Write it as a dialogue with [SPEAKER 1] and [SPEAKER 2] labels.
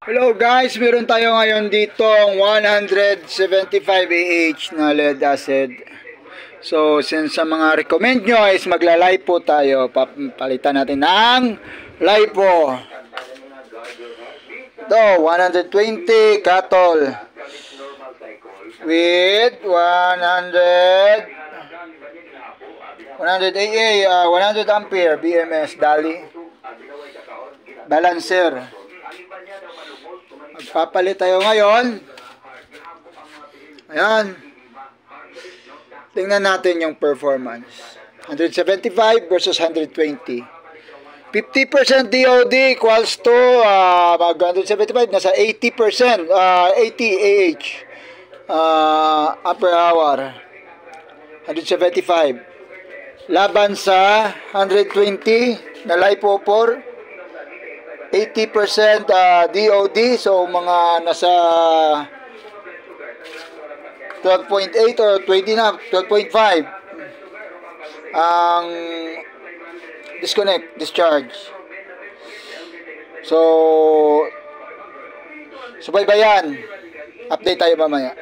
[SPEAKER 1] Hello guys, meron tayo ngayon ditong 175 AH na lead acid. So since sa mga recommend nyo is magla-lipo tayo, palitan natin ng lipo. Ito, 120 cattle with 100 AA, 100 ampere BMS Dali balancer. Magpapalit tayo ngayon. Ayan. Tingnan natin yung performance. 175 versus 120. 50% DOD equals to 175 nasa 80%, 80 AH per hour. 175 laban sa 120 na lipo for 80% DOD, so mga nasa 12.8 or 20 na 12.5 ang discharge. So subaybayan, update tayo mamaya.